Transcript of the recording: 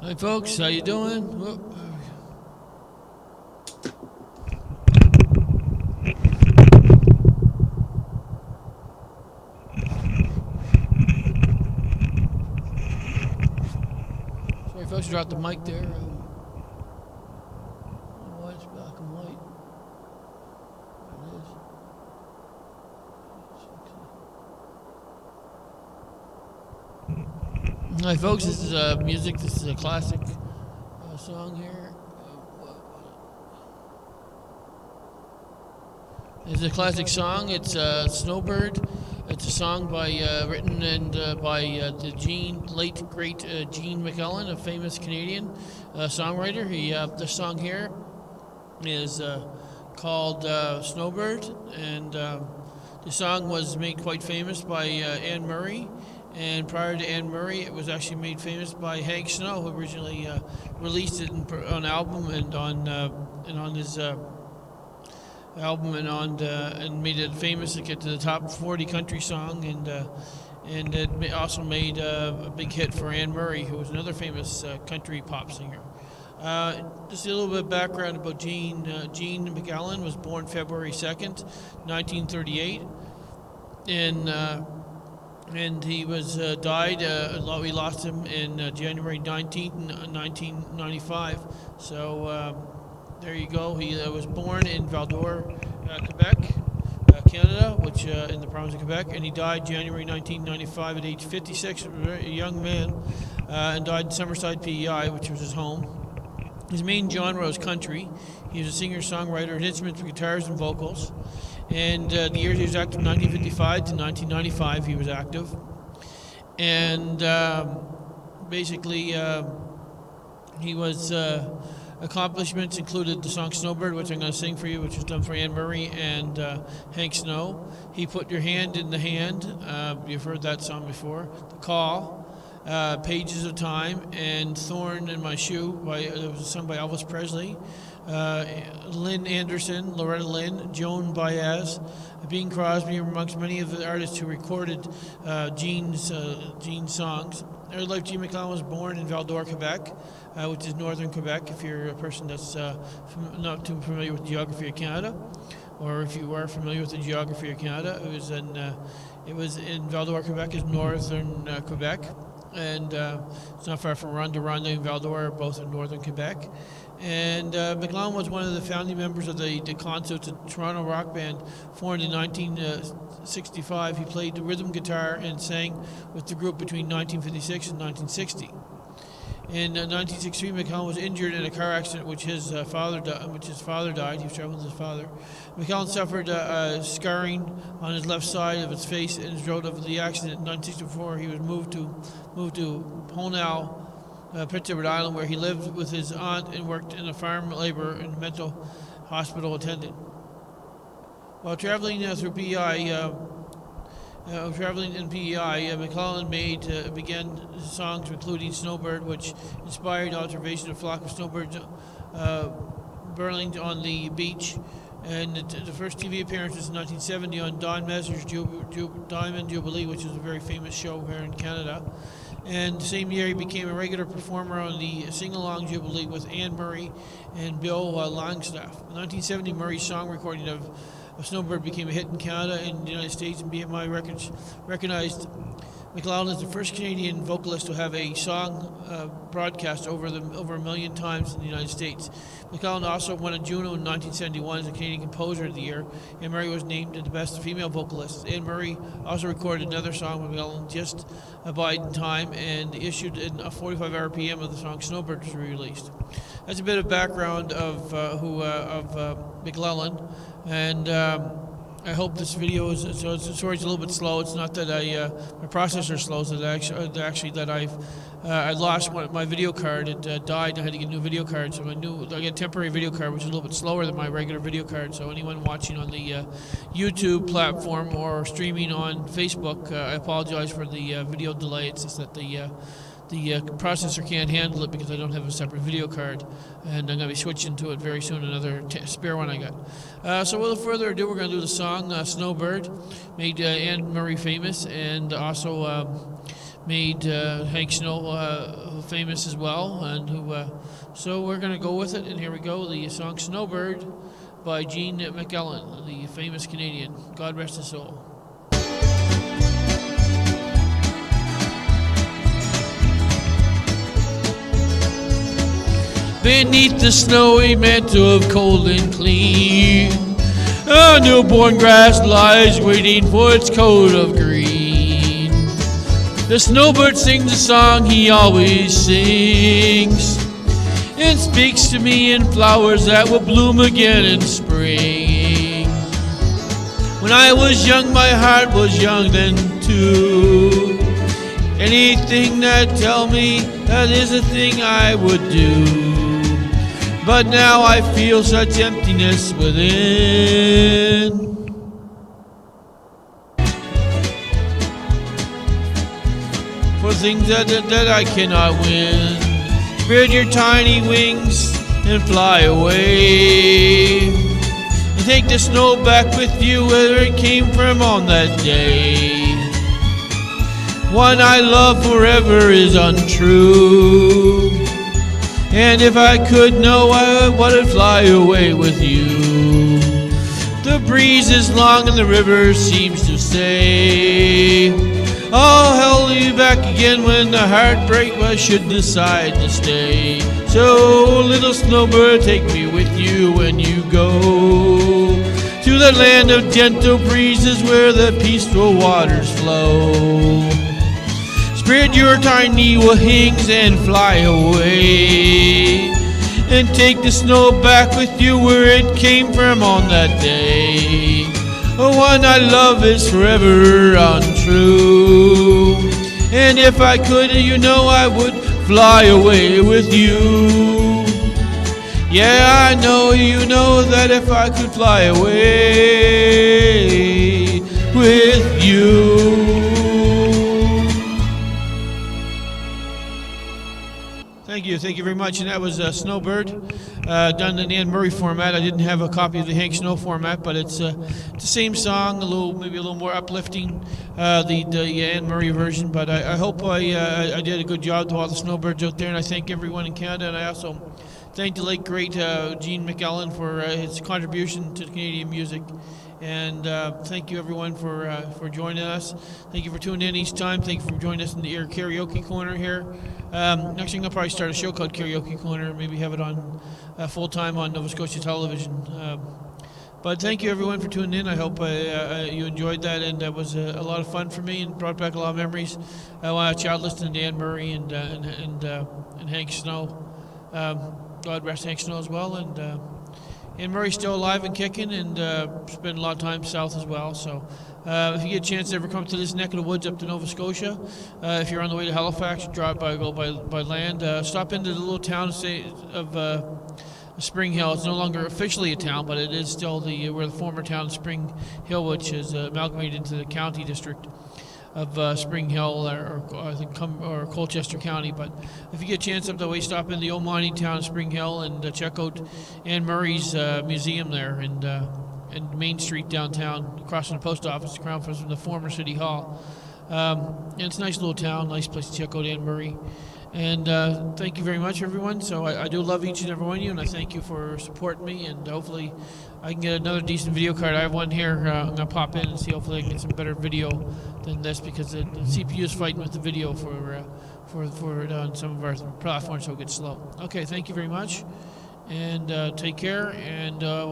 Hi folks, how you doing? Sorry folks, dropped the mic there. Why it's black and white. There it is. Hi folks, this is music. This is a classic song here. It's a classic song. It's Snowbird. It's a song by written and by the late great Gene MacEllan, a famous Canadian songwriter. The song here is called Snowbird, and the song was made quite famous by Anne Murray. And prior to Anne Murray, it was actually made famous by Hank Snow, who originally released it on album and on his album and made it famous to get to the top 40 country song, and it also made a big hit for Anne Murray, who was another famous country pop singer. Just a little bit of background about Gene. Gene MacEllan was born February 2nd, 1938, and he was died. We lost him in January 19th, 1995. So there you go. He was born in Val-d'Or, Quebec, Canada, which in the province of Quebec, and he died January 1995 at age 56, a young man, and died in Summerside, PEI, which was his home. His main genre was country. He was a singer-songwriter, an instrument for guitars and vocals. And the years he was active, 1955 to 1995, he was active. And basically, he was accomplishments included the song Snowbird, which I'm going to sing for you, which was done for Anne Murray and Hank Snow. He Put Your Hand in the Hand. You've heard that song before. The Call. Pages of Time, and Thorn in My Shoe, it was sung by Elvis Presley. Lynn Anderson, Loretta Lynn, Joan Baez, Bing Crosby, amongst many of the artists who recorded Gene's songs. Early life, Gene MacEllan was born in Val-d'Or, Quebec, which is northern Quebec, if you're a person that's not too familiar with the geography of Canada, or if you are familiar with the geography of Canada. It was in Val-d'Or, Quebec, is northern Quebec. And it's not far from Ronde and Val-d'Or, both in northern Quebec. And MacEllan was one of the founding members of the Concerts, a Toronto rock band formed in 1965. He played the rhythm guitar and sang with the group between 1956 and 1960. In 1963, MacEllan was injured in a car accident, which his father died. He was traveling with his father. MacEllan suffered scarring on his left side of his face and his throat of the accident. In 1964, he was moved to Honal, Prince Edward Island, where he lived with his aunt and worked in a farm labor and mental hospital attendant. While traveling through PEI, traveling in PEI, MacEllan began songs including Snowbird, which inspired observation of a flock of snowbirds burrowing on the beach. And the first TV appearance was in 1970 on Don Messer's Diamond Jubilee, which is a very famous show here in Canada. And the same year, he became a regular performer on the Sing-Along Jubilee with Anne Murray and Bill Longstaff. In 1970, Murray's song recording of Snowbird became a hit in Canada and the United States, and BMI Records recognized MacEllan is the first Canadian vocalist to have a song broadcast over 1 million times in the United States. MacEllan also won a Juno in 1971 as a Canadian Composer of the Year. Anne Murray was named the best female vocalist. Anne Murray also recorded another song with MacEllan, Just Abide in Time, and issued a 45 RPM of the song Snowbird was released. That's a bit of background of MacEllan, and I hope this video is, so the story's a little bit slow. It's not that my processor slows, I lost my video card. It died. I had to get a new video card, so I got a temporary video card, which is a little bit slower than my regular video card. So anyone watching on the YouTube platform or streaming on Facebook, I apologize for the video delay. It's just that the processor can't handle it because I don't have a separate video card, and I'm going to be switching to it very soon, another spare one I got. So without further ado, we're going to do the song Snowbird, made Anne Murray famous, and also made Hank Snow famous as well, and so we're going to go with it. And here we go, the song "Snowbird" by Gene MacEllan, the famous Canadian. God rest his soul. Beneath the snowy mantle of cold and clean, a newborn grass lies waiting for its coat of green. The snowbird sings a song he always sings, and speaks to me in flowers that will bloom again in spring. When I was young, my heart was young then too. Anything that tell me that is a thing I would do. But now I feel such emptiness within. For things that I cannot win. Spread your tiny wings and fly away. And take the snow back with you where it came from on that day. One I love forever is untrue. And if I could know, I would fly away with you. The breeze is long and the river seems to say, I'll haul you back again when the heartbreak should decide to stay. So little snowbird, take me with you when you go to the land of gentle breezes where the peaceful waters flow. Spread your tiny wings and fly away, and take the snow back with you where it came from on that day. The one I love is forever untrue, and if I could, you know I would fly away with you. Yeah, I know you know that if I could fly away with you. Thank you very much. And that was Snowbird, done in the Anne Murray format. I didn't have a copy of the Hank Snow format, but it's the same song, maybe a little more uplifting, the Anne Murray version. But I hope I did a good job to all the snowbirds out there, and I thank everyone in Canada. And I also thank the late great Gene MacEllan for his contribution to Canadian music. And thank you everyone for joining us. Thank you for tuning in each time. Thank you for joining us in the karaoke corner here. Actually, I'm going to probably start a show called Karaoke Corner. Maybe have it on full time on Nova Scotia Television. But thank you everyone for tuning in. I hope you enjoyed that, and that was a lot of fun for me and brought back a lot of memories. I want to child listening to Anne Murray and Hank Snow. God rest Hank Snow as well, and Anne Murray's still alive and kicking, and spent a lot of time south as well. So if you get a chance to ever come to this neck of the woods up to Nova Scotia, if you're on the way to Halifax, go by land, stop into the little town of Spring Hill. It's no longer officially a town, but it is still where the former town of Spring Hill, which is amalgamated into the county district of Spring Hill, or Colchester County. But if you get a chance up that way, stop in the old mining town of Spring Hill and check out Anne Murray's museum there, and Main Street downtown, across from the post office, across from the former City Hall. And it's a nice little town, nice place to check out Anne Murray. And thank you very much, everyone. So I do love each and every one of you, and I thank you for supporting me, and hopefully I can get another decent video card. I have one here. I'm going to pop in and see. Hopefully I can get some better video than this, because the CPU is fighting with the video for on some of our platforms, so it gets slow. Okay, thank you very much, and take care, and we'll